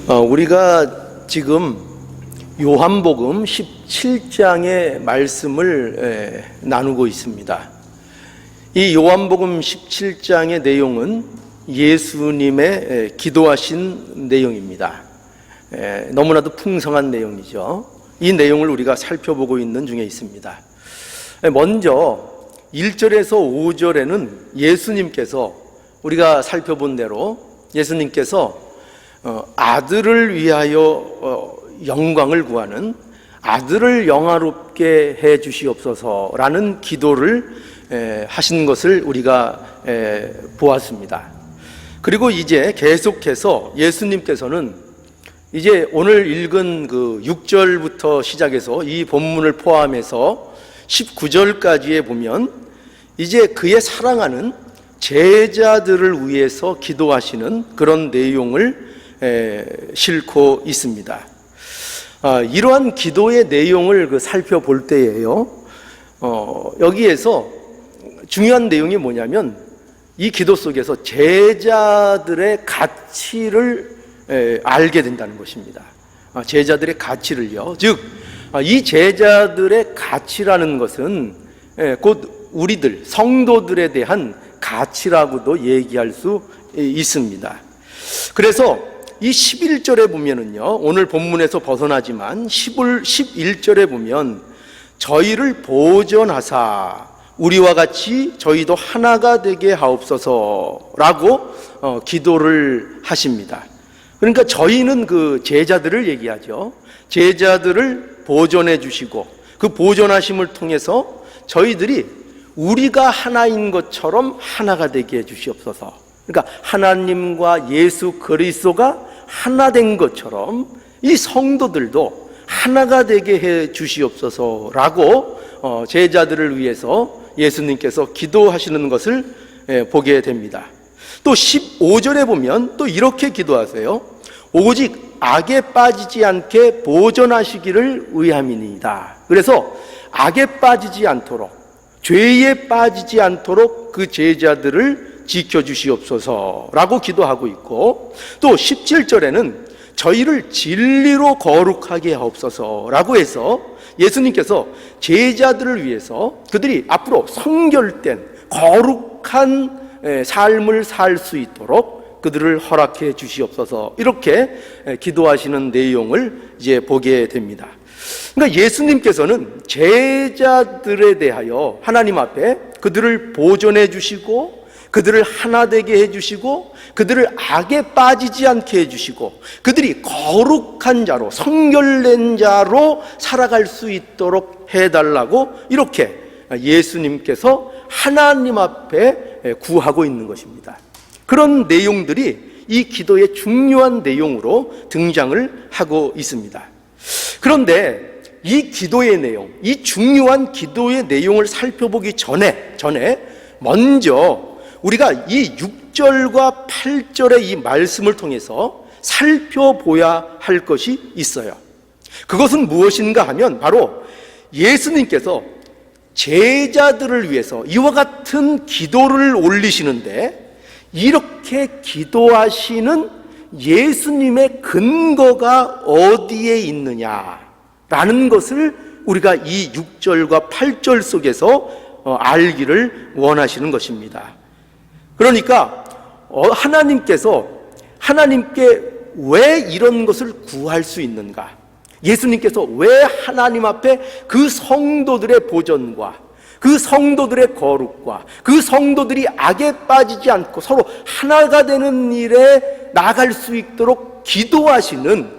우리가 지금 요한복음 17장의 말씀을 나누고 있습니다. 이 요한복음 17장의 내용은 예수님의 기도하신 내용입니다. 너무나도 풍성한 내용이죠. 이 내용을 우리가 살펴보고 있는 중에 있습니다. 먼저 1절에서 5절에는 예수님께서 우리가 살펴본 대로 예수님께서 아들을 위하여 영광을 구하는 아들을 영화롭게 해 주시옵소서라는 기도를 하신 것을 우리가 보았습니다. 그리고 이제 계속해서 예수님께서는 이제 오늘 읽은 그 6절부터 시작해서 이 본문을 포함해서 19절까지에 보면 이제 그의 사랑하는 제자들을 위해서 기도하시는 그런 내용을 싣고 있습니다. 이러한 기도의 내용을 살펴볼 때에요, 여기에서 중요한 내용이 뭐냐면 이 기도 속에서 제자들의 가치를 알게 된다는 것입니다. 제자들의 가치를요. 즉, 이 제자들의 가치라는 것은 곧 우리들 성도들에 대한 가치라고도 얘기할 수 있습니다. 그래서 이 11절에 보면은요, 오늘 본문에서 벗어나지만 11절에 보면 저희를 보존하사 우리와 같이 저희도 하나가 되게 하옵소서라고 기도를 하십니다. 그러니까 저희는 그 제자들을 얘기하죠. 제자들을 보존해 주시고 그 보존하심을 통해서 저희들이 우리가 하나인 것처럼 하나가 되게 해 주시옵소서. 그러니까 하나님과 예수 그리스도가 하나 된 것처럼 이 성도들도 하나가 되게 해 주시옵소서라고 제자들을 위해서 예수님께서 기도하시는 것을 보게 됩니다. 또 15절에 보면 또 이렇게 기도하세요. 오직 악에 빠지지 않게 보존하시기를 위함이니이다. 그래서 악에 빠지지 않도록, 죄에 빠지지 않도록 그 제자들을 지켜주시옵소서라고 기도하고 있고, 또 17절에는 저희를 진리로 거룩하게 하옵소서라고 해서 예수님께서 제자들을 위해서 그들이 앞으로 성결된 거룩한 삶을 살 수 있도록 그들을 허락해 주시옵소서, 이렇게 기도하시는 내용을 이제 보게 됩니다. 그러니까 예수님께서는 제자들에 대하여 하나님 앞에 그들을 보존해 주시고 그들을 하나 되게 해주시고 그들을 악에 빠지지 않게 해주시고 그들이 거룩한 자로 성결된 자로 살아갈 수 있도록 해달라고 이렇게 예수님께서 하나님 앞에 구하고 있는 것입니다. 그런 내용들이 이 기도의 중요한 내용으로 등장을 하고 있습니다. 그런데 이 기도의 내용, 이 중요한 기도의 내용을 살펴보기 전에 먼저 우리가 이 6절과 8절의 이 말씀을 통해서 살펴보아야 할 것이 있어요. 그것은 무엇인가 하면 바로 예수님께서 제자들을 위해서 이와 같은 기도를 올리시는데 이렇게 기도하시는 예수님의 근거가 어디에 있느냐라는 것을 우리가 이 6절과 8절 속에서 알기를 원하시는 것입니다. 그러니까 하나님께 왜 이런 것을 구할 수 있는가? 예수님께서 왜 하나님 앞에 그 성도들의 보존과 그 성도들의 거룩과 그 성도들이 악에 빠지지 않고 서로 하나가 되는 일에 나아갈 수 있도록 기도하는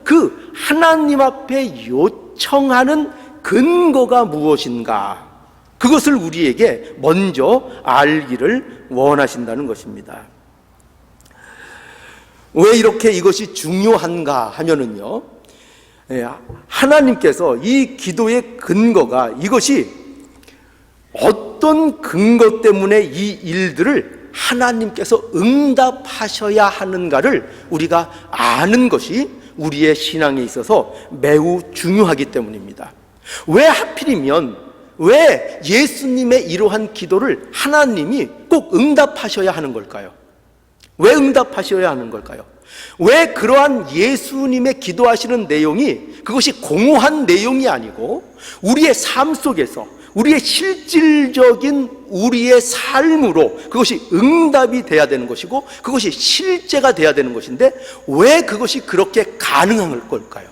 그 하나님 앞에 요청하는 근거가 무엇인가? 그것을 우리에게 먼저 알기를 원하신다는 것입니다. 왜 이렇게 이것이 중요한가 하면은요, 하나님께서 이 기도의 근거가 이것이 어떤 근거 때문에 이 일들을 하나님께서 응답하셔야 하는가를 우리가 아는 것이 우리의 신앙에 있어서 매우 중요하기 때문입니다. 왜 하필이면 왜 예수님의 이러한 기도를 하나님이 꼭 응답하셔야 하는 걸까요? 왜 응답하셔야 하는 걸까요? 왜 그러한 예수님의 기도하시는 내용이 그것이 공허한 내용이 아니고 우리의 삶 속에서 우리의 실질적인 우리의 삶으로 그것이 응답이 돼야 되는 것이고 그것이 실제가 돼야 되는 것인데 왜 그것이 그렇게 가능한 걸까요?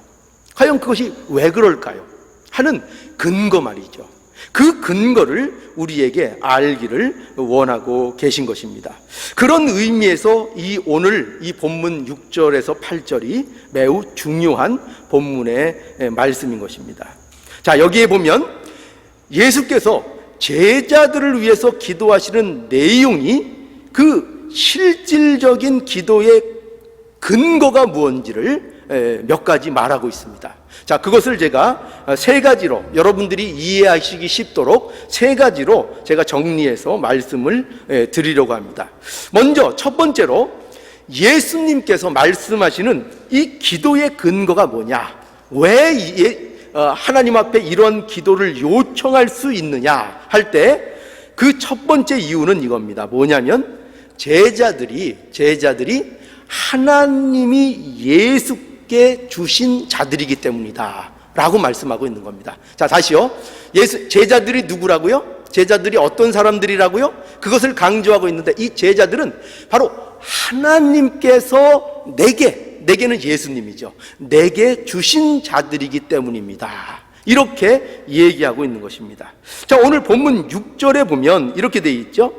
과연 그것이 왜 그럴까요? 하는 근거 말이죠. 그 근거를 우리에게 알기를 원하고 계신 것입니다. 그런 의미에서 오늘 이 본문 6절에서 8절이 매우 중요한 본문의 말씀인 것입니다. 자, 여기에 보면 예수께서 제자들을 위해서 기도하시는 내용이 그 실질적인 기도의 근거가 무엇인지를 몇 가지 말하고 있습니다. 자, 그것을 제가 세 가지로 여러분들이 이해하시기 쉽도록 세 가지로 제가 정리해서 말씀을 드리려고 합니다. 먼저 첫 번째로 예수님께서 말씀하시는 이 기도의 근거가 뭐냐? 왜 하나님 앞에 이런 기도를 요청할 수 있느냐 할 때 그 첫 번째 이유는 이겁니다. 뭐냐면 제자들이 하나님이 예수께 주신 자들이기 때문이다 라고 말씀하고 있는 겁니다. 자, 다시요. 제자들이 누구라고요? 제자들이 어떤 사람들이라고요? 그것을 강조하고 있는데 이 제자들은 바로 하나님께서 내게는 예수님이죠. 내게 주신 자들이기 때문입니다. 이렇게 얘기하고 있는 것입니다. 자, 오늘 본문 6절에 보면 이렇게 되어 있죠.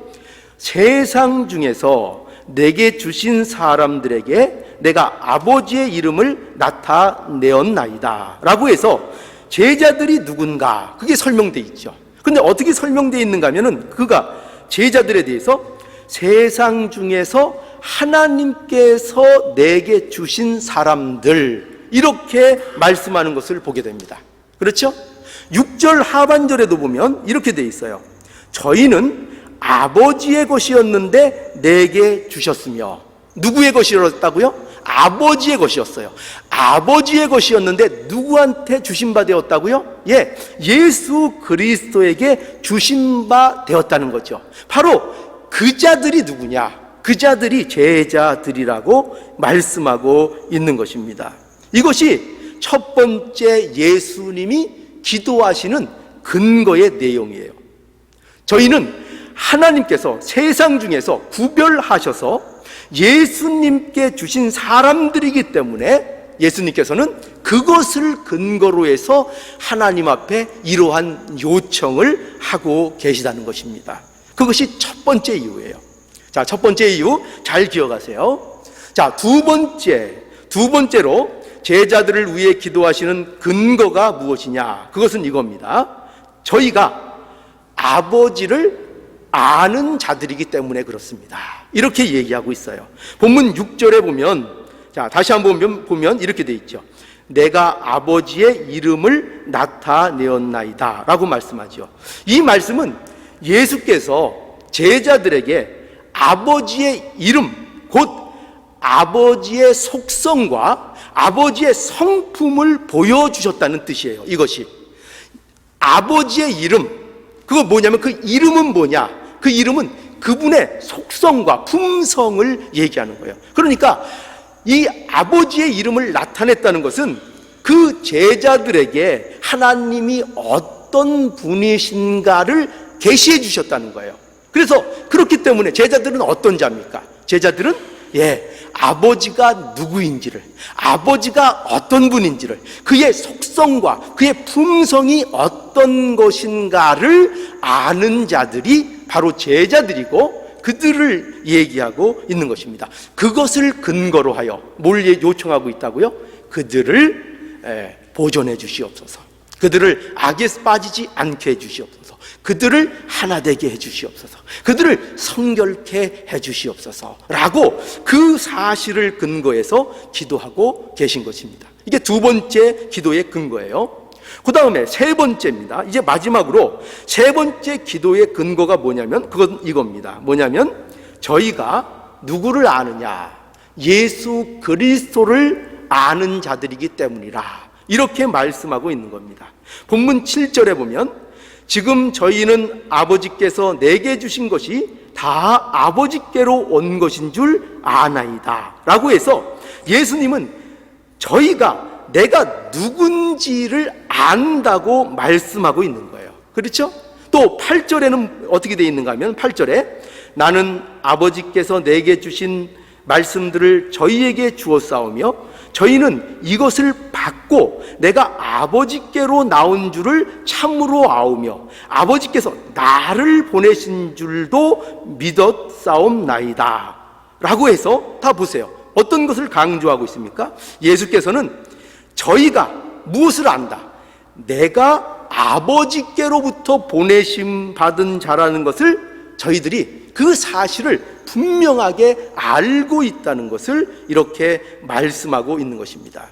세상 중에서 내게 주신 사람들에게 내가 아버지의 이름을 나타내었나이다 라고 해서 제자들이 누군가 그게 설명되어 있죠. 근데 어떻게 설명되어 있는가 하면은 그가 제자들에 대해서 세상 중에서 하나님께서 내게 주신 사람들 이렇게 말씀하는 것을 보게 됩니다. 그렇죠? 6절 하반절에도 보면 이렇게 되어 있어요. 저희는 아버지의 것이었는데 내게 주셨으며. 누구의 것이었다고요? 아버지의 것이었어요. 아버지의 것이었는데 누구한테 주신 바 되었다고요? 예수 그리스도에게 주신 바 되었다는 거죠. 바로 그 자들이 누구냐? 그 자들이 제자들이라고 말씀하고 있는 것입니다. 이것이 첫 번째 예수님이 기도하시는 근거의 내용이에요. 저희는 하나님께서 세상 중에서 구별하셔서 예수님께 주신 사람들이기 때문에 예수님께서는 그것을 근거로 해서 하나님 앞에 이러한 요청을 하고 계시다는 것입니다. 그것이 첫 번째 이유예요. 자, 첫 번째 이유 잘 기억하세요. 자, 두 번째로 제자들을 위해 기도하시는 근거가 무엇이냐? 그것은 이겁니다. 저희가 아버지를 아는 자들이기 때문에 그렇습니다. 이렇게 얘기하고 있어요. 본문 6절에 보면, 자, 다시 한번 보면 이렇게 돼 있죠. 내가 아버지의 이름을 나타내었나이다 라고 말씀하죠. 이 말씀은 예수께서 제자들에게 아버지의 이름, 곧 아버지의 속성과 아버지의 성품을 보여주셨다는 뜻이에요. 이것이 아버지의 이름, 그거 뭐냐면 그 이름은 뭐냐? 그 이름은 그분의 속성과 품성을 얘기하는 거예요. 그러니까 이 아버지의 이름을 나타냈다는 것은 그 제자들에게 하나님이 어떤 분이신가를 계시해 주셨다는 거예요. 그래서 그렇기 때문에 제자들은 어떤 자입니까? 제자들은 아버지가 누구인지를, 아버지가 어떤 분인지를, 그의 속성과 그의 품성이 어떤 것인가를 아는 자들이 바로 제자들이고 그들을 얘기하고 있는 것입니다. 그것을 근거로 하여 뭘 요청하고 있다고요? 그들을 보존해 주시옵소서. 그들을 악에 빠지지 않게 해 주시옵소서. 그들을 하나 되게 해 주시옵소서. 그들을 성결케 해 주시옵소서 라고 그 사실을 근거해서 기도하고 계신 것입니다. 이게 두 번째 기도의 근거예요. 그 다음에 세 번째입니다. 이제 마지막으로 세 번째 기도의 근거가 뭐냐면 그건 이겁니다. 뭐냐면 저희가 누구를 아느냐? 예수 그리스도를 아는 자들이기 때문이라 이렇게 말씀하고 있는 겁니다. 본문 7절에 보면 지금 저희는 아버지께서 내게 주신 것이 다 아버지께로 온 것인 줄 아나이다 라고 해서 예수님은 내가 누군지를 안다고 말씀하고 있는 거예요. 그렇죠? 또 8절에는 어떻게 되어 있는가 하면 8절에 나는 아버지께서 내게 주신 말씀들을 저희에게 주었사오며 저희는 이것을 받고 내가 아버지께로 나온 줄을 참으로 아오며 아버지께서 나를 보내신 줄도 믿었사옵나이다 라고 해서 다 보세요. 어떤 것을 강조하고 있습니까? 예수께서는 저희가 무엇을 안다? 내가 아버지께로부터 보내심 받은 자라는 것을 저희들이 그 사실을 분명하게 알고 있다는 것을 이렇게 말씀하고 있는 것입니다.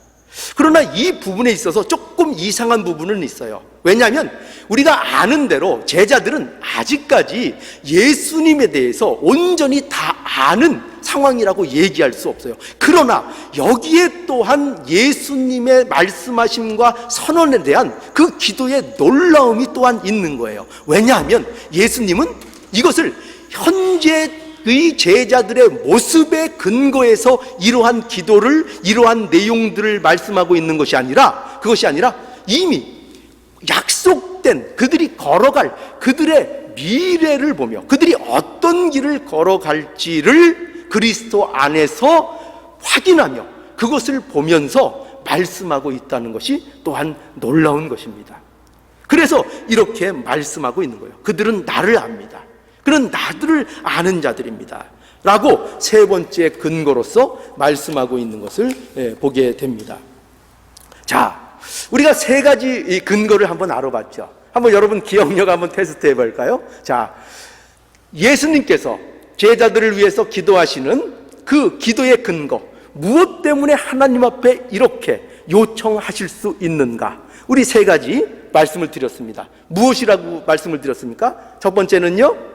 그러나 이 부분에 있어서 조금 이상한 부분은 있어요. 왜냐하면 우리가 아는 대로 제자들은 아직까지 예수님에 대해서 온전히 다 아는 상황이라고 얘기할 수 없어요. 그러나 여기에 또한 예수님의 말씀하심과 선언에 대한 그 기도의 놀라움이 또한 있는 거예요. 왜냐하면 예수님은 이것을 현재의 제자들의 모습에 근거해서 이러한 기도를, 이러한 내용들을 말씀하고 있는 것이 아니라, 그것이 아니라 이미 약속된 그들이 걸어갈 그들의 미래를 보며 그들이 어떤 길을 걸어갈지를 그리스도 안에서 확인하며 그것을 보면서 말씀하고 있다는 것이 또한 놀라운 것입니다. 그래서 이렇게 말씀하고 있는 거예요. 그들은 나를 압니다. 그런 나들을 아는 자들입니다 라고 세 번째 근거로서 말씀하고 있는 것을 보게 됩니다. 자, 우리가 세 가지 이 근거를 한번 알아봤죠. 한번 여러분 기억력 한번 테스트 해볼까요? 자, 예수님께서 제자들을 위해서 기도하시는 그 기도의 근거, 무엇 때문에 하나님 앞에 이렇게 요청하실 수 있는가? 우리 세 가지 말씀을 드렸습니다. 무엇이라고 말씀을 드렸습니까? 첫 번째는요,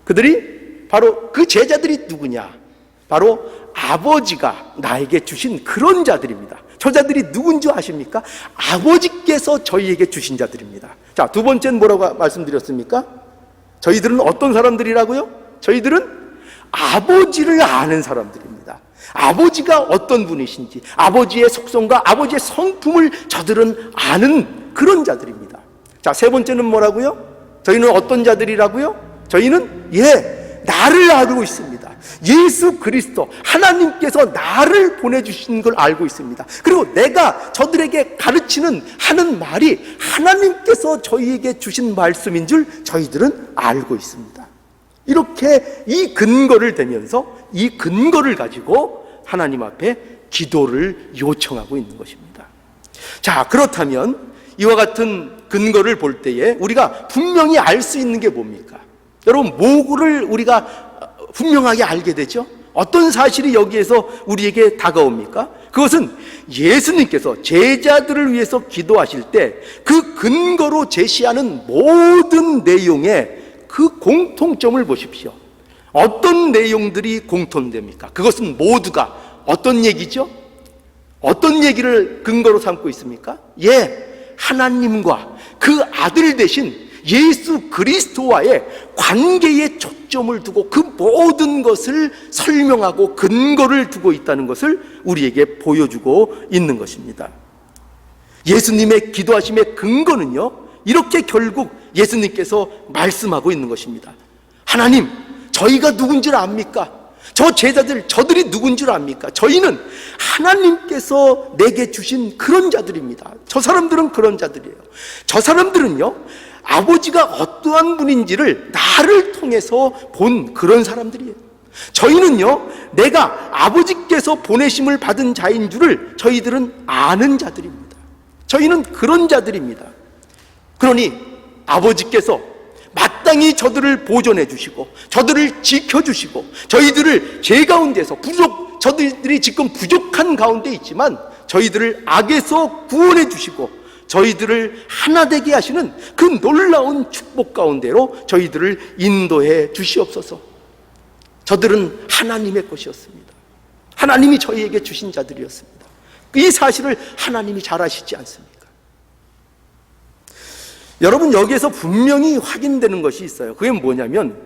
그들이 바로 그 제자들이 누구냐? 바로 아버지가 나에게 주신 그런 자들입니다. 저 자들이 누군지 아십니까? 아버지께서 저희에게 주신 자들입니다. 자, 두 번째는 뭐라고 말씀드렸습니까? 저희들은 어떤 사람들이라고요? 저희들은 아버지를 아는 사람들입니다. 아버지가 어떤 분이신지, 아버지의 속성과 아버지의 성품을 저들은 아는 그런 자들입니다. 자, 세 번째는 뭐라고요? 저희는 어떤 자들이라고요? 저희는 나를 알고 있습니다. 예수 그리스도 하나님께서 나를 보내주신 걸 알고 있습니다. 그리고 내가 저들에게 하는 말이 하나님께서 저희에게 주신 말씀인 줄 저희들은 알고 있습니다. 이렇게 이 근거를 대면서 이 근거를 가지고 하나님 앞에 기도를 요청하고 있는 것입니다. 자, 그렇다면 이와 같은 근거를 볼 때에 우리가 분명히 알 수 있는 게 뭡니까? 여러분, 뭐를 우리가 분명하게 알게 되죠? 어떤 사실이 여기에서 우리에게 다가옵니까? 그것은 예수님께서 제자들을 위해서 기도하실 때 그 근거로 제시하는 모든 내용의 그 공통점을 보십시오. 어떤 내용들이 공통됩니까? 그것은 모두가 어떤 얘기죠? 어떤 얘기를 근거로 삼고 있습니까? 하나님과 그 아들 대신 예수 그리스도와의 관계에 초점을 두고 그 모든 것을 설명하고 근거를 두고 있다는 것을 우리에게 보여주고 있는 것입니다. 예수님의 기도하심의 근거는요, 이렇게 결국 예수님께서 말씀하고 있는 것입니다. 하나님, 저희가 누군지를 압니까? 저 제자들, 저들이 누군지를 압니까? 저희는 하나님께서 내게 주신 그런 자들입니다. 저 사람들은 그런 자들이에요. 저 사람들은요, 아버지가 어떠한 분인지를 나를 통해서 본 그런 사람들이에요. 저희는요, 내가 아버지께서 보내심을 받은 자인 줄을 저희들은 아는 자들입니다. 저희는 그런 자들입니다. 그러니 아버지께서 마땅히 저들을 보존해 주시고 저들을 지켜주시고 저희들을 제 가운데서 저들이 지금 부족한 가운데 있지만 저희들을 악에서 구원해 주시고 저희들을 하나 되게 하시는 그 놀라운 축복 가운데로 저희들을 인도해 주시옵소서. 저들은 하나님의 것이었습니다. 하나님이 저희에게 주신 자들이었습니다. 이 사실을 하나님이 잘 아시지 않습니까? 여러분, 여기에서 분명히 확인되는 것이 있어요. 그게 뭐냐면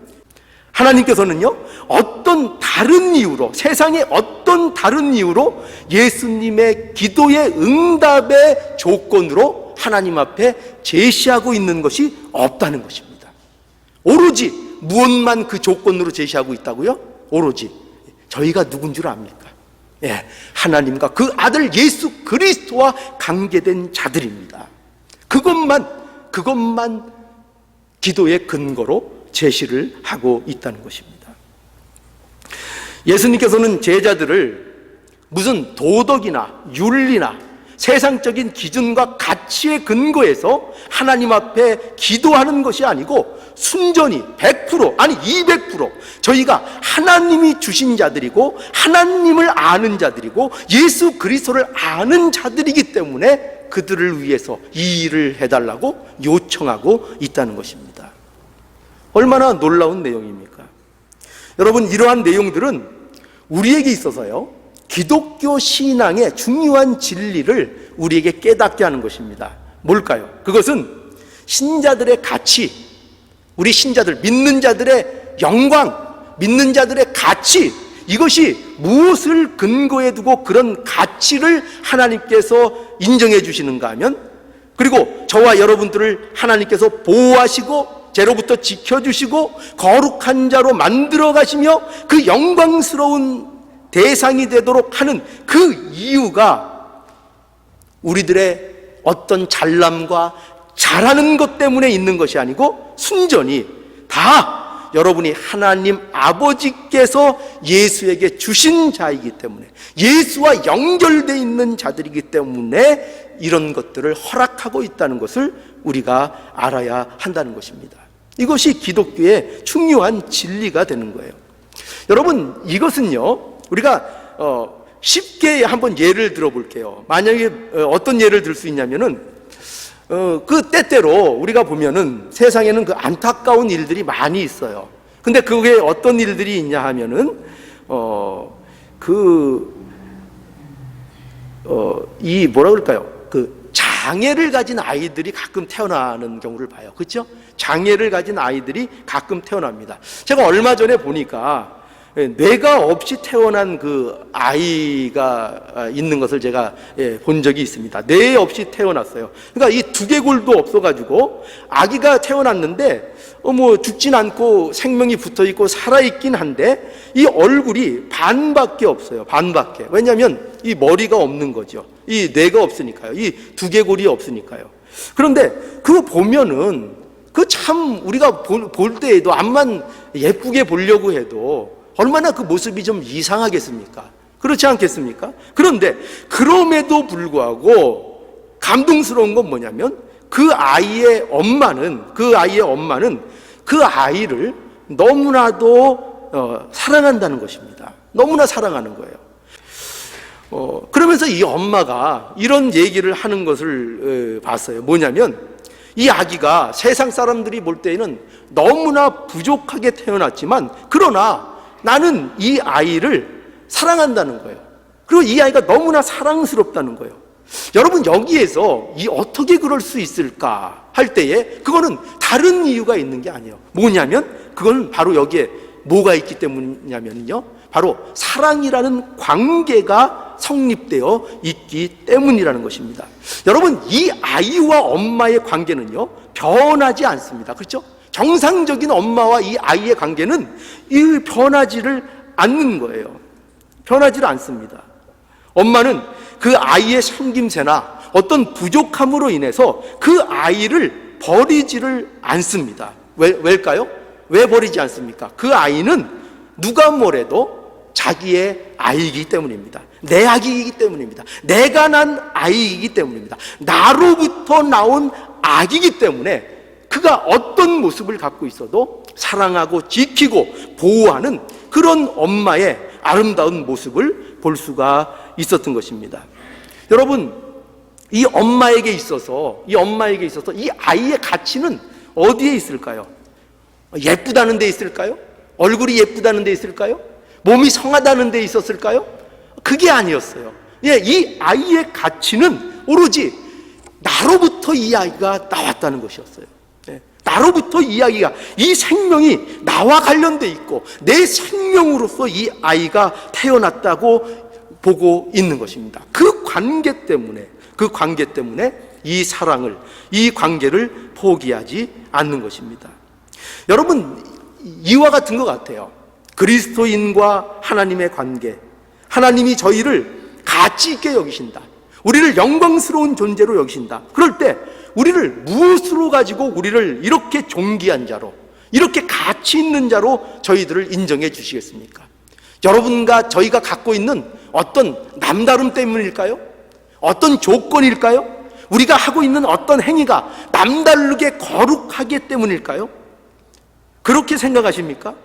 하나님께서는요, 어떤 다른 이유로, 세상의 어떤 다른 이유로 예수님의 기도의 응답의 조건으로 하나님 앞에 제시하고 있는 것이 없다는 것입니다. 오로지 무엇만 그 조건으로 제시하고 있다고요? 오로지 저희가 누군 줄 압니까? 예, 하나님과 그 아들 예수 그리스도와 관계된 자들입니다. 그것만 기도의 근거로 제시를 하고 있다는 것입니다. 예수님께서는 제자들을 무슨 도덕이나 윤리나 세상적인 기준과 가치의 근거에서 하나님 앞에 기도하는 것이 아니고 순전히 100% 아니 200% 저희가 하나님이 주신 자들이고 하나님을 아는 자들이고 예수 그리스도를 아는 자들이기 때문에 그들을 위해서 이 일을 해달라고 요청하고 있다는 것입니다. 얼마나 놀라운 내용입니까? 여러분, 이러한 내용들은 우리에게 있어서요, 기독교 신앙의 중요한 진리를 우리에게 깨닫게 하는 것입니다. 뭘까요? 그것은 신자들의 가치, 우리 신자들, 믿는 자들의 영광, 믿는 자들의 가치, 이것이 무엇을 근거에 두고 그런 가치를 하나님께서 인정해 주시는가 하면, 그리고 저와 여러분들을 하나님께서 보호하시고 죄로부터 지켜주시고 거룩한 자로 만들어 가시며 그 영광스러운 대상이 되도록 하는 그 이유가 우리들의 어떤 잘남과 잘하는 것 때문에 있는 것이 아니고 순전히 다 여러분이 하나님 아버지께서 예수에게 주신 자이기 때문에, 예수와 연결되어 있는 자들이기 때문에 이런 것들을 허락하고 있다는 것을 우리가 알아야 한다는 것입니다. 이것이 기독교의 중요한 진리가 되는 거예요. 여러분, 이것은요, 우리가 쉽게 한번 예를 들어볼게요. 만약에 어떤 예를 들 수 있냐면은 그 때때로 우리가 보면은 세상에는 그 안타까운 일들이 많이 있어요. 근데 그게 어떤 일들이 있냐 하면은 이 뭐라 그럴까요? 그 장애를 가진 아이들이 가끔 태어나는 경우를 봐요. 그렇죠? 장애를 가진 아이들이 가끔 태어납니다. 제가 얼마 전에 보니까 뇌가 없이 태어난 그 아이가 있는 것을 제가 본 적이 있습니다. 뇌 없이 태어났어요. 그러니까 이 두개골도 없어가지고 아기가 태어났는데 뭐 죽진 않고 생명이 붙어있고 살아있긴 한데 이 얼굴이 반밖에 없어요. 반밖에. 왜냐하면 이 머리가 없는 거죠. 이 뇌가 없으니까요. 이 두개골이 없으니까요. 그런데 그거 보면은 그 참 우리가 볼 때에도 암만 예쁘게 보려고 해도 얼마나 그 모습이 좀 이상하겠습니까? 그렇지 않겠습니까? 그런데 그럼에도 불구하고 감동스러운 건 뭐냐면 그 아이의 엄마는 그 아이를 너무나도 사랑한다는 것입니다. 너무나 사랑하는 거예요. 그러면서 이 엄마가 이런 얘기를 하는 것을 봤어요. 뭐냐면 이 아기가 세상 사람들이 볼 때에는 너무나 부족하게 태어났지만 그러나 나는 이 아이를 사랑한다는 거예요. 그리고 이 아이가 너무나 사랑스럽다는 거예요. 여러분, 여기에서 어떻게 그럴 수 있을까 할 때에 그거는 다른 이유가 있는 게 아니에요. 뭐냐면 그건 바로 여기에 뭐가 있기 때문이냐면요, 바로 사랑이라는 관계가 성립되어 있기 때문이라는 것입니다. 여러분, 이 아이와 엄마의 관계는요 변하지 않습니다. 그렇죠? 정상적인 엄마와 이 아이의 관계는 이 변하지를 않는 거예요. 변하지를 않습니다. 엄마는 그 아이의 생김새나 어떤 부족함으로 인해서 그 아이를 버리지를 않습니다. 왜일까요? 왜 버리지 않습니까? 그 아이는 누가 뭐래도 자기의 아이이기 때문입니다. 내 아기이기 때문입니다. 내가 난 아이이기 때문입니다. 나로부터 나온 아기이기 때문에 그가 어떤 모습을 갖고 있어도 사랑하고 지키고 보호하는 그런 엄마의 아름다운 모습을 볼 수가 있었던 것입니다. 여러분, 이 엄마에게 있어서 이 아이의 가치는 어디에 있을까요? 예쁘다는 데 있을까요? 얼굴이 예쁘다는 데 있을까요? 몸이 성하다는 데 있었을까요? 그게 아니었어요. 이 아이의 가치는 오로지 나로부터 나로부터 이 아이가 나왔다는 것이었어요. 나로부터 이야기가, 이 생명이 나와 관련돼 있고 내 생명으로서 이 아이가 태어났다고 보고 있는 것입니다. 그 관계 때문에 이 사랑을, 이 관계를 포기하지 않는 것입니다. 여러분, 이와 같은 것 같아요. 그리스도인과 하나님의 관계, 하나님이 저희를 가치 있게 여기신다, 우리를 영광스러운 존재로 여기신다. 그럴 때 우리를 무엇으로 가지고 우리를 이렇게 존귀한 자로, 이렇게 가치 있는 자로 저희들을 인정해 주시겠습니까? 여러분과 저희가 갖고 있는 어떤 남다름 때문일까요? 어떤 조건일까요? 우리가 하고 있는 어떤 행위가 남다르게 거룩하기 때문일까요? 그렇게 생각하십니까?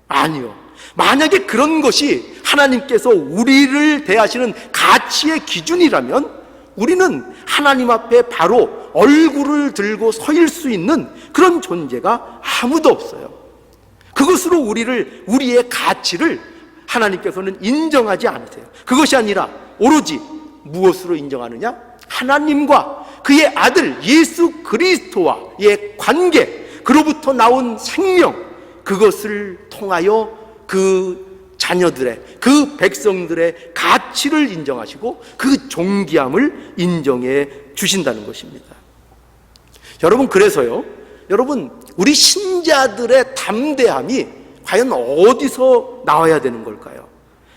아니요. 만약에 그런 것이 하나님께서 우리를 대하시는 가치의 기준이라면 우리는 하나님 앞에 바로 얼굴을 들고 서일 수 있는 그런 존재가 아무도 없어요. 그것으로 우리의 가치를 하나님께서는 인정하지 않으세요. 그것이 아니라 오로지 무엇으로 인정하느냐? 하나님과 그의 아들 예수 그리스도와의 관계, 그로부터 나온 생명, 그것을 통하여 그 자녀들의, 그 백성들의 가치를 인정하시고 그 존귀함을 인정해 주신다는 것입니다. 여러분, 그래서요, 여러분, 우리 신자들의 담대함이 과연 어디서 나와야 되는 걸까요?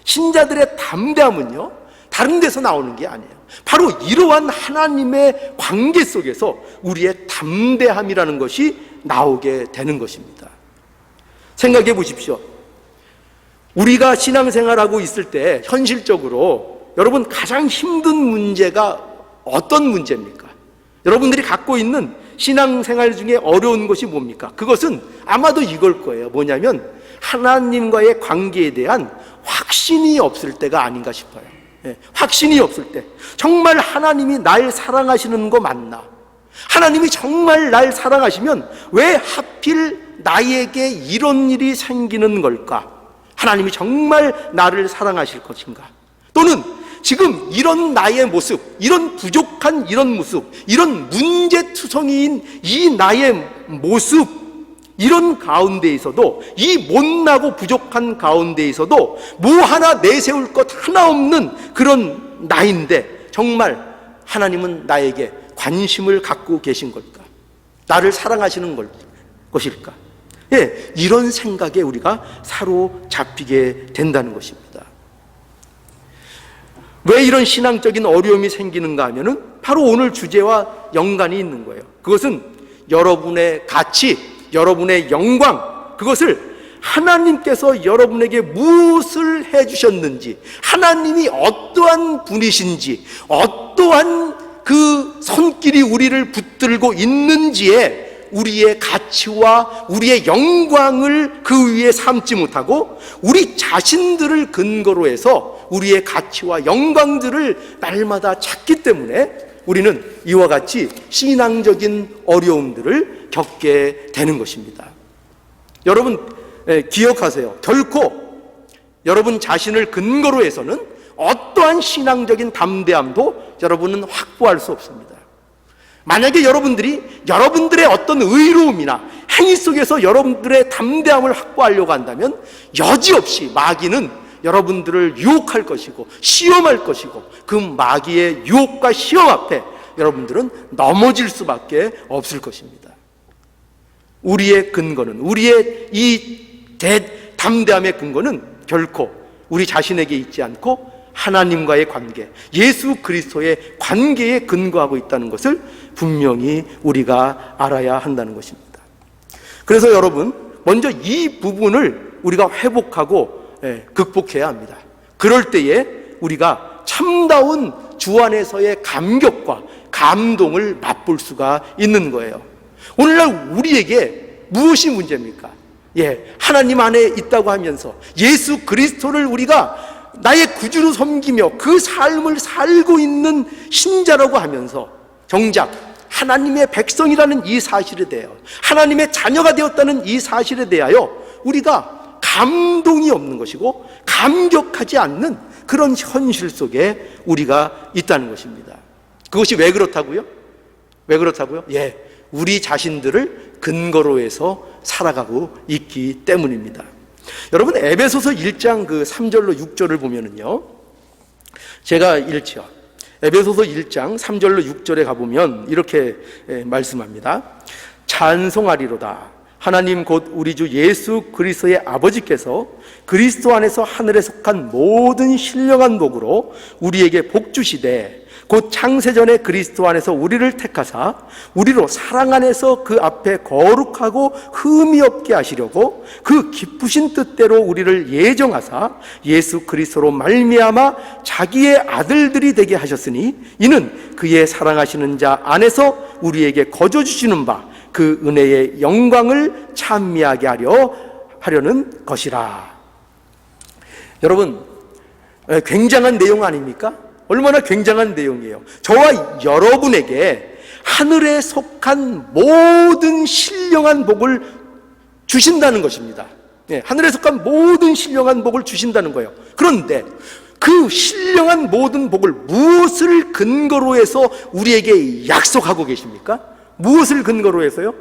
신자들의 담대함은요, 다른 데서 나오는 게 아니에요. 바로 이러한 하나님의 관계 속에서 우리의 담대함이라는 것이 나오게 되는 것입니다. 생각해 보십시오. 우리가 신앙생활하고 있을 때 현실적으로 여러분 가장 힘든 문제가 어떤 문제입니까? 여러분들이 갖고 있는 신앙생활 중에 어려운 것이 뭡니까? 그것은 아마도 이걸 거예요. 뭐냐면 하나님과의 관계에 대한 확신이 없을 때가 아닌가 싶어요. 확신이 없을 때, 정말 하나님이 날 사랑하시는 거 맞나? 하나님이 정말 날 사랑하시면 왜 하필 나에게 이런 일이 생기는 걸까? 하나님이 정말 나를 사랑하실 것인가? 또는 지금 이런 나의 모습, 이런 부족한 이런 모습, 이런 문제투성이인 이 나의 모습, 이런 가운데에서도, 이 못나고 부족한 가운데에서도 뭐 하나 내세울 것 하나 없는 그런 나인데 정말 하나님은 나에게 관심을 갖고 계신 걸까? 나를 사랑하시는 것일까? 예, 이런 생각에 우리가 사로잡히게 된다는 것입니다. 왜 이런 신앙적인 어려움이 생기는가 하면은 바로 오늘 주제와 연관이 있는 거예요. 그것은 여러분의 가치, 여러분의 영광, 그것을 하나님께서 여러분에게 무엇을 해주셨는지, 하나님이 어떠한 분이신지, 어떠한 그 손길이 우리를 붙들고 있는지에 우리의 가치와 우리의 영광을 그 위에 삼지 못하고 우리 자신들을 근거로 해서 우리의 가치와 영광들을 날마다 찾기 때문에 우리는 이와 같이 신앙적인 어려움들을 겪게 되는 것입니다. 여러분 기억하세요. 결코 여러분 자신을 근거로 해서는 어떠한 신앙적인 담대함도 여러분은 확보할 수 없습니다. 만약에 여러분들이 여러분들의 어떤 의로움이나 행위 속에서 여러분들의 담대함을 확보하려고 한다면 여지없이 마귀는 여러분들을 유혹할 것이고 시험할 것이고 그 마귀의 유혹과 시험 앞에 여러분들은 넘어질 수밖에 없을 것입니다. 우리의 근거는, 우리의 이 담대함의 근거는 결코 우리 자신에게 있지 않고 하나님과의 관계, 예수 그리스도의 관계에 근거하고 있다는 것을 분명히 우리가 알아야 한다는 것입니다. 그래서 여러분, 먼저 이 부분을 우리가 회복하고 극복해야 합니다. 그럴 때에 우리가 참다운 주 안에서의 감격과 감동을 맛볼 수가 있는 거예요. 오늘날 우리에게 무엇이 문제입니까? 하나님 안에 있다고 하면서 예수 그리스도를 우리가 나의 구주로 섬기며 그 삶을 살고 있는 신자라고 하면서 정작 하나님의 백성이라는 이 사실에 대하여, 하나님의 자녀가 되었다는 이 사실에 대하여 우리가 감동이 없는 것이고 감격하지 않는 그런 현실 속에 우리가 있다는 것입니다. 그것이 왜 그렇다고요? 왜 그렇다고요? 예, 우리 자신들을 근거로 해서 살아가고 있기 때문입니다. 여러분, 에베소서 1장 그 3절로 6절을 보면은요, 제가 읽죠. 에베소서 1장 3절로 6절에 가보면 이렇게 말씀합니다. 찬송하리로다. 하나님 곧 우리 주 예수 그리스도의 아버지께서 그리스도 안에서 하늘에 속한 모든 신령한 복으로 우리에게 복 주시되 곧 창세전에 그리스도 안에서 우리를 택하사 우리로 사랑 안에서 그 앞에 거룩하고 흠이 없게 하시려고 그 기쁘신 뜻대로 우리를 예정하사 예수 그리스도로 말미암아 자기의 아들들이 되게 하셨으니 이는 그의 사랑하시는 자 안에서 우리에게 거저 주시는 바 그 은혜의 영광을 찬미하게 하려는 것이라. 여러분, 굉장한 내용 아닙니까? 얼마나 굉장한 내용이에요. 저와 여러분에게 하늘에 속한 모든 신령한 복을 주신다는 것입니다. 하늘에 속한 모든 신령한 복을 주신다는 거예요. 그런데 그 신령한 모든 복을 무엇을 근거로 해서 우리에게 약속하고 계십니까? 무엇을 근거로 해서요?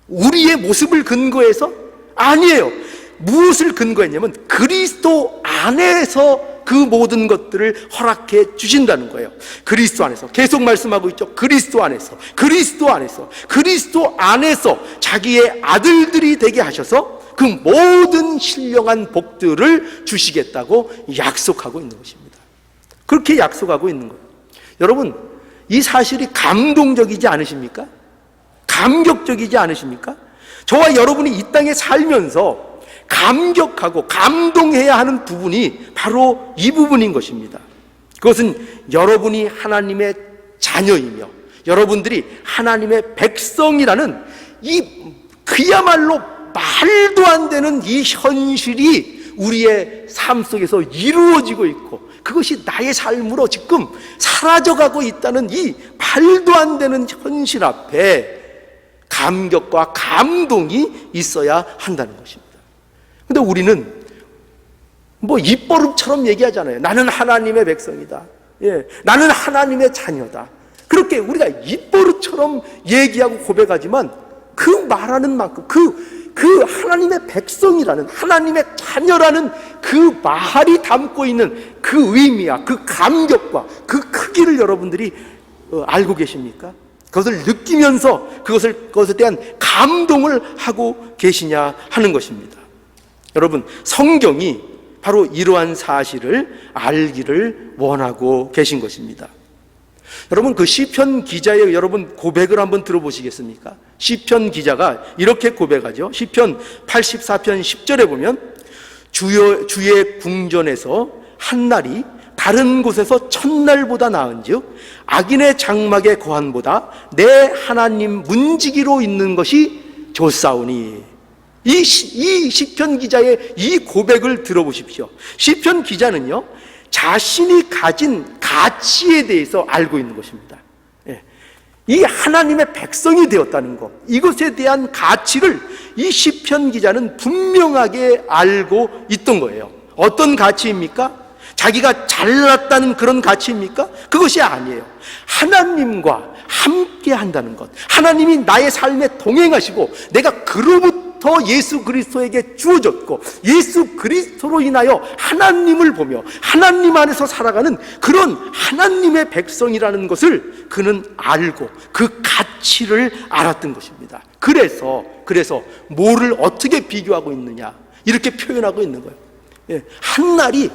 우리의 모습을 근거해서? 아니에요. 무엇을 근거했냐면 그리스도 안에서 그 모든 것들을 허락해 주신다는 거예요. 그리스도 안에서. 계속 말씀하고 있죠. 그리스도 안에서. 그리스도 안에서. 그리스도 안에서 자기의 아들들이 되게 하셔서 그 모든 신령한 복들을 주시겠다고 약속하고 있는 것입니다. 그렇게 약속하고 있는 거예요. 여러분, 이 사실이 감동적이지 않으십니까? 감격적이지 않으십니까? 저와 여러분이 이 땅에 살면서 감격하고 감동해야 하는 부분이 바로 이 부분인 것입니다. 그것은 여러분이 하나님의 자녀이며 여러분들이 하나님의 백성이라는 이 그야말로 말도 안 되는 이 현실이 우리의 삶 속에서 이루어지고 있고 그것이 나의 삶으로 지금 사라져가고 있다는 이 말도 안 되는 현실 앞에 감격과 감동이 있어야 한다는 것입니다. 근데 우리는 뭐 입버릇처럼 얘기하잖아요. 나는 하나님의 백성이다. 예, 나는 하나님의 자녀다. 그렇게 우리가 입버릇처럼 얘기하고 고백하지만 그 말하는 만큼 그 하나님의 백성이라는 하나님의 자녀라는 그 말이 담고 있는 그 의미와 그 감격과 그 크기를 여러분들이 알고 계십니까? 그것을 느끼면서 그것에 대한 감동을 하고 계시냐 하는 것입니다. 여러분, 성경이 바로 이러한 사실을 알기를 원하고 계신 것입니다. 여러분, 그 시편 기자의 여러분 고백을 한번 들어보시겠습니까? 시편 기자가 이렇게 고백하죠. 시편 84편 10절에 보면 주의 궁전에서 한날이 다른 곳에서 첫날보다 나은즉 악인의 장막의 거한보다 내 하나님 문지기로 있는 것이 좋사오니. 이 시편 기자의 이 고백을 들어보십시오. 시편 기자는요, 자신이 가진 가치에 대해서 알고 있는 것입니다. 이 하나님의 백성이 되었다는 것, 이것에 대한 가치를 이 시편 기자는 분명하게 알고 있던 거예요. 어떤 가치입니까? 자기가 잘났다는 그런 가치입니까? 그것이 아니에요. 하나님과 함께 한다는 것, 하나님이 나의 삶에 동행하시고 내가 그로부터 예수 그리스도에게 주어졌고 예수 그리스도로 인하여 하나님을 보며 하나님 안에서 살아가는 그런 하나님의 백성이라는 것을 그는 알고 그 가치를 알았던 것입니다. 그래서 뭐를 어떻게 비교하고 있느냐 이렇게 표현하고 있는 거예요. 한날이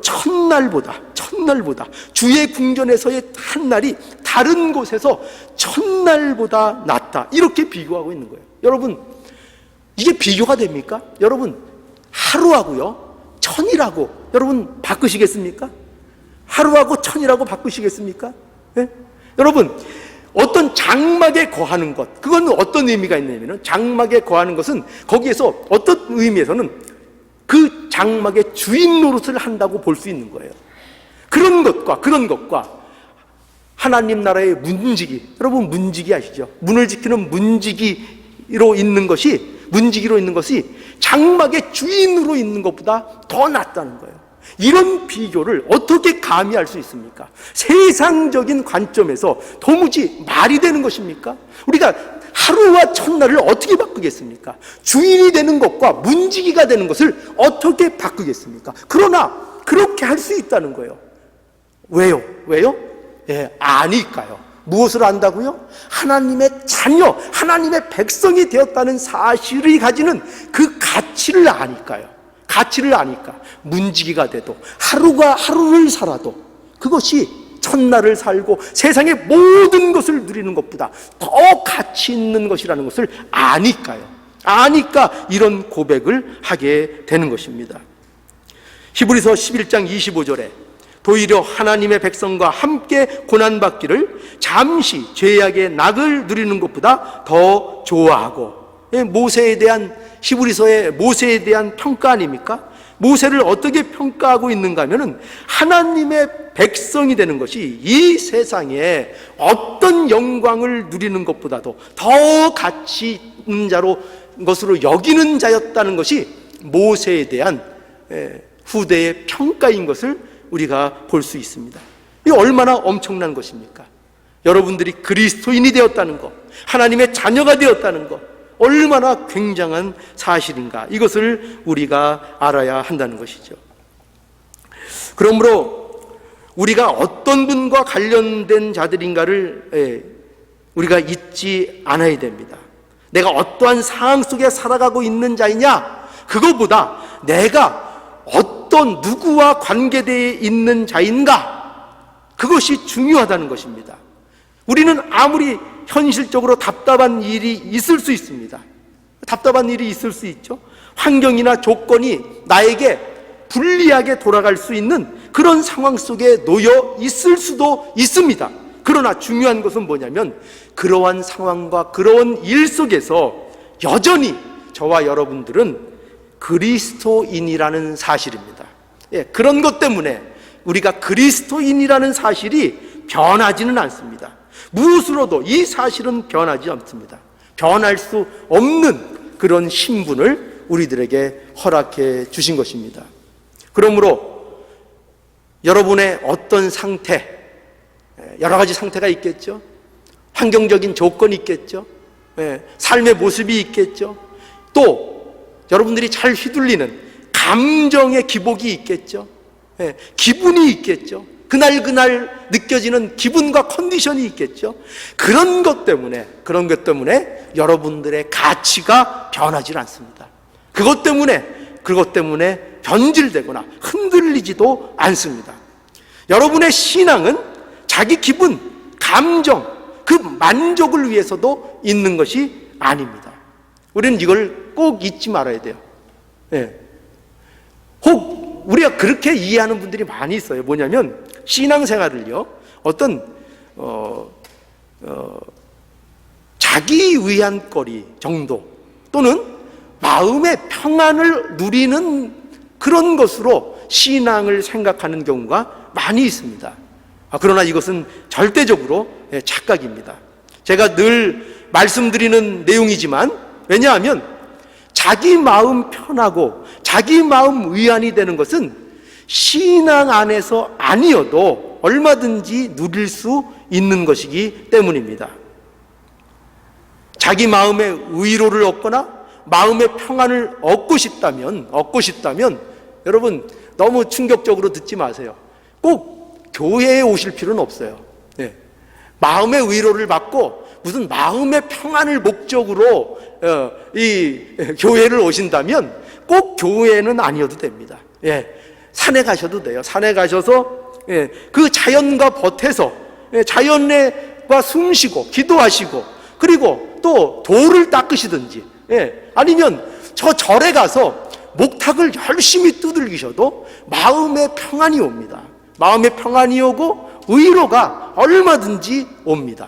첫날보다 주의 궁전에서의 한날이 다른 곳에서 첫날보다 낫다, 이렇게 비교하고 있는 거예요. 여러분, 이게 비교가 됩니까? 여러분, 하루하고요 천이라고 여러분 바꾸시겠습니까? 하루하고 천이라고 바꾸시겠습니까? 네? 여러분, 어떤 장막에 거하는 것, 그건 어떤 의미가 있냐면, 장막에 거하는 것은 거기에서 어떤 의미에서는 그 장막의 주인 노릇을 한다고 볼 수 있는 거예요. 그런 것과 하나님 나라의 문지기, 여러분 문지기 아시죠? 문을 지키는 문지기로 있는 것이 장막의 주인으로 있는 것보다 더 낫다는 거예요. 이런 비교를 어떻게 감히 할 수 있습니까? 세상적인 관점에서 도무지 말이 되는 것입니까? 우리가 하루와 첫날을 어떻게 바꾸겠습니까? 주인이 되는 것과 문지기가 되는 것을 어떻게 바꾸겠습니까? 그러나 그렇게 할 수 있다는 거예요. 왜요? 아니까요. 무엇을 안다고요? 하나님의 자녀, 하나님의 백성이 되었다는 사실을 가지는 그 가치를 아니까요. 가치를 아니까 문지기가 돼도 하루가 하루를 살아도 그것이 첫날을 살고 세상의 모든 것을 누리는 것보다 더 가치 있는 것이라는 것을 아니까요. 아니까 이런 고백을 하게 되는 것입니다. 히브리서 11장 25절에 도리어 하나님의 백성과 함께 고난받기를 잠시 죄악의 낙을 누리는 것보다 더 좋아하고, 모세에 대한 히브리서의 모세에 대한 평가 아닙니까? 모세를 어떻게 평가하고 있는가 하면은 하나님의 백성이 되는 것이 이 세상에 어떤 영광을 누리는 것보다도 더 가치 있는 것으로 여기는 자였다는 것이 모세에 대한 후대의 평가인 것을 우리가 볼 수 있습니다. 이 얼마나 엄청난 것입니까? 여러분들이 그리스도인이 되었다는 것, 하나님의 자녀가 되었다는 것, 얼마나 굉장한 사실인가, 이것을 우리가 알아야 한다는 것이죠. 그러므로 우리가 어떤 분과 관련된 자들인가를 우리가 잊지 않아야 됩니다. 내가 어떠한 상황 속에 살아가고 있는 자이냐, 그것보다 내가 어떤 누구와 관계되어 있는 자인가, 그것이 중요하다는 것입니다. 우리는 아무리 현실적으로 답답한 일이 있을 수 있습니다. 답답한 일이 있을 수 있죠. 환경이나 조건이 나에게 불리하게 돌아갈 수 있는 그런 상황 속에 놓여 있을 수도 있습니다. 그러나 중요한 것은 뭐냐면 그러한 상황과 그런 일 속에서 여전히 저와 여러분들은 그리스도인이라는 사실입니다. 그런 것 때문에 우리가 그리스도인이라는 사실이 변하지는 않습니다. 무엇으로도 이 사실은 변하지 않습니다. 변할 수 없는 그런 신분을 우리들에게 허락해 주신 것입니다. 그러므로 여러분의 어떤 상태, 여러 가지 상태가 있겠죠. 환경적인 조건이 있겠죠. 삶의 모습이 있겠죠. 또 여러분들이 잘 휘둘리는 감정의 기복이 있겠죠. 기분이 있겠죠. 그날 느껴지는 기분과 컨디션이 있겠죠. 그런 것 때문에 여러분들의 가치가 변하지 않습니다. 그것 때문에 변질되거나 흔들리지도 않습니다. 여러분의 신앙은 자기 기분, 감정, 그 만족을 위해서도 있는 것이 아닙니다. 우리는 이걸 꼭 잊지 말아야 돼요. 혹 우리가 그렇게 이해하는 분들이 많이 있어요. 뭐냐면 신앙생활을요, 어떤 자기 위안거리 정도 또는 마음의 평안을 누리는 그런 것으로 신앙을 생각하는 경우가 많이 있습니다. 그러나 이것은 절대적으로 착각입니다. 제가 늘 말씀드리는 내용이지만, 왜냐하면 자기 마음 편하고 자기 마음 위안이 되는 것은 신앙 안에서 아니어도 얼마든지 누릴 수 있는 것이기 때문입니다. 자기 마음의 위로를 얻거나 마음의 평안을 얻고 싶다면 여러분 너무 충격적으로 듣지 마세요. 꼭 교회에 오실 필요는 없어요. 마음의 위로를 받고 무슨 마음의 평안을 목적으로 이 교회를 오신다면 꼭 교회는 아니어도 됩니다. 산에 가셔도 돼요. 산에 가셔서 그 자연과 벗해서 자연과 숨쉬고 기도하시고, 그리고 또 돌을 닦으시든지, 아니면 저 절에 가서 목탁을 열심히 두들기셔도 마음의 평안이 옵니다. 마음의 평안이 오고 위로가 얼마든지 옵니다.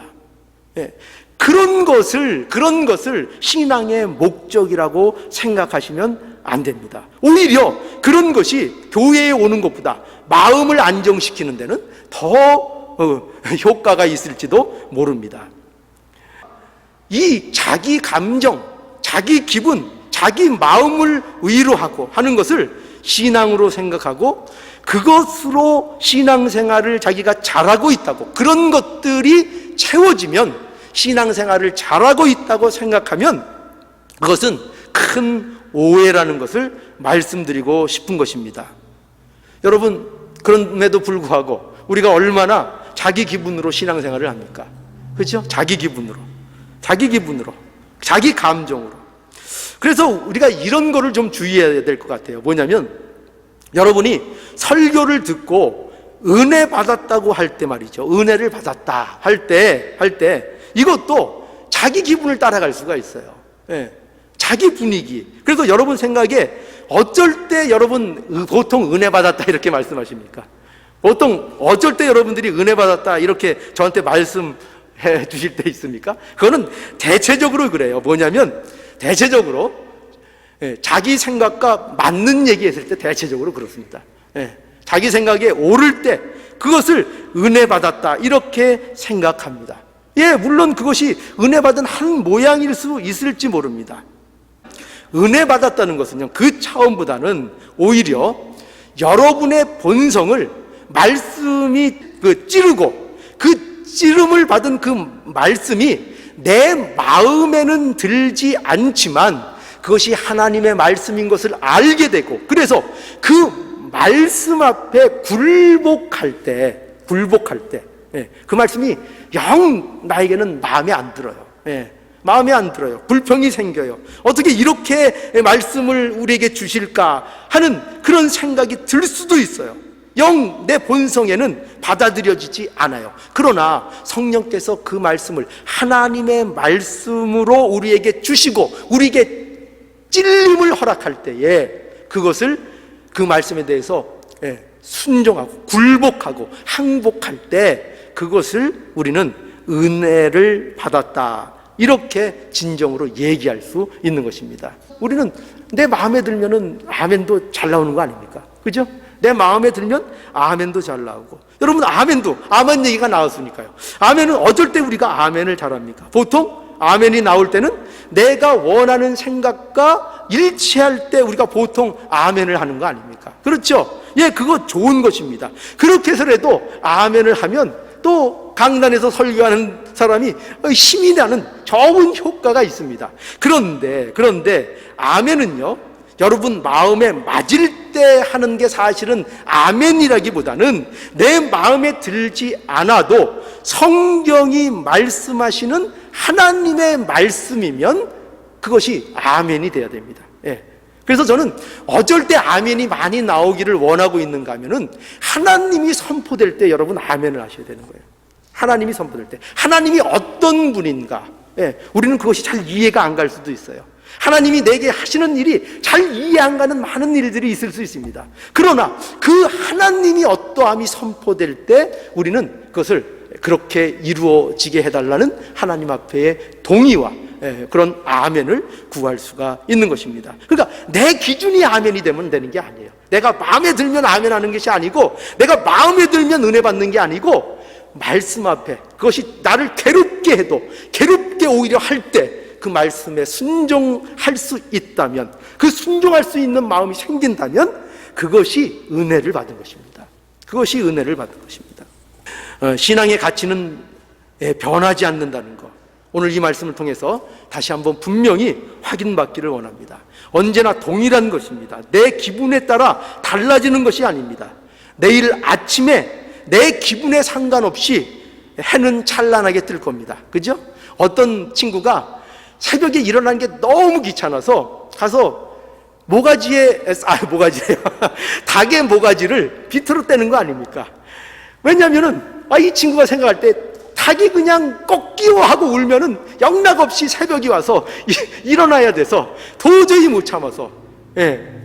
그런 것을 신앙의 목적이라고 생각하시면 안 됩니다. 오히려 그런 것이 교회에 오는 것보다 마음을 안정시키는 데는 더 효과가 있을지도 모릅니다. 이 자기 감정, 자기 기분, 자기 마음을 위로하고 하는 것을 신앙으로 생각하고 그것으로 신앙생활을 자기가 잘하고 있다고, 그런 것들이 채워지면 신앙생활을 잘하고 있다고 생각하면 그것은 큰 오해라는 것을 말씀드리고 싶은 것입니다. 여러분, 그럼에도 불구하고 우리가 얼마나 자기 기분으로 신앙생활을 합니까? 그렇죠? 자기 기분으로, 자기 감정으로. 그래서 우리가 이런 거를 좀 주의해야 될 것 같아요. 뭐냐면, 여러분이 설교를 듣고 은혜 받았다고 할 때 말이죠, 은혜를 받았다 할 때 이것도 자기 기분을 따라갈 수가 있어요. 예, 자기 분위기. 그래서 여러분 생각에 어쩔 때 여러분 보통 은혜 받았다 이렇게 말씀하십니까? 보통 어쩔 때 여러분들이 은혜 받았다 이렇게 저한테 말씀해 주실 때 있습니까? 그거는 대체적으로 그래요. 뭐냐면 대체적으로 자기 생각과 맞는 얘기했을 때 대체적으로 그렇습니다. 자기 생각에 오를 때 그것을 은혜 받았다 이렇게 생각합니다. 물론 그것이 은혜 받은 한 모양일 수 있을지 모릅니다. 은혜 받았다는 것은요, 그 차원보다는 오히려 여러분의 본성을 말씀이 찌르고 그 찌름을 받은 그 말씀이 내 마음에는 들지 않지만 그것이 하나님의 말씀인 것을 알게 되고, 그래서 그 말씀 앞에 굴복할 때 그 말씀이 영 나에게는 마음에 안 들어요. 마음에 안 들어요. 불평이 생겨요. 어떻게 이렇게 말씀을 우리에게 주실까 하는 그런 생각이 들 수도 있어요. 영 내 본성에는 받아들여지지 않아요. 그러나 성령께서 그 말씀을 하나님의 말씀으로 우리에게 주시고 우리에게 찔림을 허락할 때에 그것을, 그 말씀에 대해서 순종하고 굴복하고 항복할 때 그것을 우리는 은혜를 받았다 이렇게 진정으로 얘기할 수 있는 것입니다. 우리는 내 마음에 들면은 아멘도 잘 나오는 거 아닙니까? 그죠? 내 마음에 들면 아멘도 잘 나오고, 여러분 아멘 얘기가 나왔으니까요. 아멘은 어쩔 때 우리가 아멘을 잘합니까? 보통 아멘이 나올 때는 내가 원하는 생각과 일치할 때 우리가 보통 아멘을 하는 거 아닙니까? 그렇죠? 그거 좋은 것입니다. 그렇게 해서라도 아멘을 하면 또 강단에서 설교하는 사람이 힘이 나는 좋은 효과가 있습니다. 그런데 아멘은요, 여러분 마음에 맞을 때 하는 게 사실은 아멘이라기보다는 내 마음에 들지 않아도 성경이 말씀하시는 하나님의 말씀이면 그것이 아멘이 돼야 됩니다. 그래서 저는 어쩔 때 아멘이 많이 나오기를 원하고 있는가 하면은 하나님이 선포될 때 여러분 아멘을 하셔야 되는 거예요. 하나님이 선포될 때 하나님이 어떤 분인가, 우리는 그것이 잘 이해가 안 갈 수도 있어요. 하나님이 내게 하시는 일이 잘 이해 안 가는 많은 일들이 있을 수 있습니다. 그러나 그 하나님이 어떠함이 선포될 때 우리는 그것을 그렇게 이루어지게 해달라는 하나님 앞에의 동의와 그런 아멘을 구할 수가 있는 것입니다. 그러니까 내 기준이 아멘이 되면 되는 게 아니에요. 내가 마음에 들면 아멘하는 것이 아니고, 내가 마음에 들면 은혜 받는 게 아니고, 말씀 앞에 그것이 나를 괴롭게 해도 괴롭게 오히려 할 때 그 말씀에 순종할 수 있다면, 그 순종할 수 있는 마음이 생긴다면 그것이 은혜를 받은 것입니다. 그것이 은혜를 받은 것입니다. 신앙의 가치는 변하지 않는다는 것, 오늘 이 말씀을 통해서 다시 한번 분명히 확인받기를 원합니다. 언제나 동일한 것입니다. 내 기분에 따라 달라지는 것이 아닙니다. 내일 아침에 내 기분에 상관없이 해는 찬란하게 뜰 겁니다. 그죠? 어떤 친구가 새벽에 일어나는 게 너무 귀찮아서 가서 닭의 모가지를 비틀어 떼는 거 아닙니까? 왜냐면은 이 친구가 생각할 때 닭이 그냥 꺾이워 하고 울면은 영락없이 새벽이 와서 일어나야 돼서 도저히 못 참아서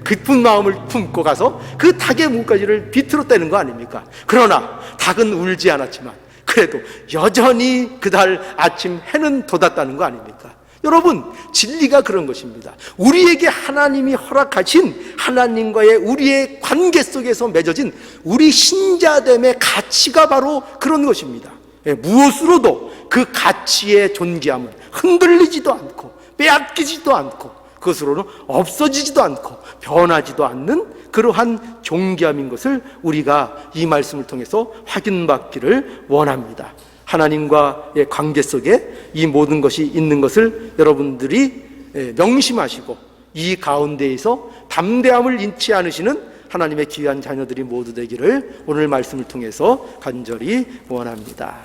깊은 마음을 품고 가서 그 닭의 모가지를 비틀어 떼는 거 아닙니까? 그러나 닭은 울지 않았지만 그래도 여전히 그달 아침 해는 돋았다는 거 아닙니까? 여러분, 진리가 그런 것입니다. 우리에게 하나님이 허락하신 하나님과의 우리의 관계 속에서 맺어진 우리 신자됨의 가치가 바로 그런 것입니다. 무엇으로도 그 가치의 존귀함은 흔들리지도 않고 빼앗기지도 않고 그것으로는 없어지지도 않고 변하지도 않는 그러한 존귀함인 것을 우리가 이 말씀을 통해서 확인받기를 원합니다. 하나님과의 관계 속에 이 모든 것이 있는 것을 여러분들이 명심하시고 이 가운데에서 담대함을 잃지 않으시는 하나님의 귀한 자녀들이 모두 되기를 오늘 말씀을 통해서 간절히 원합니다.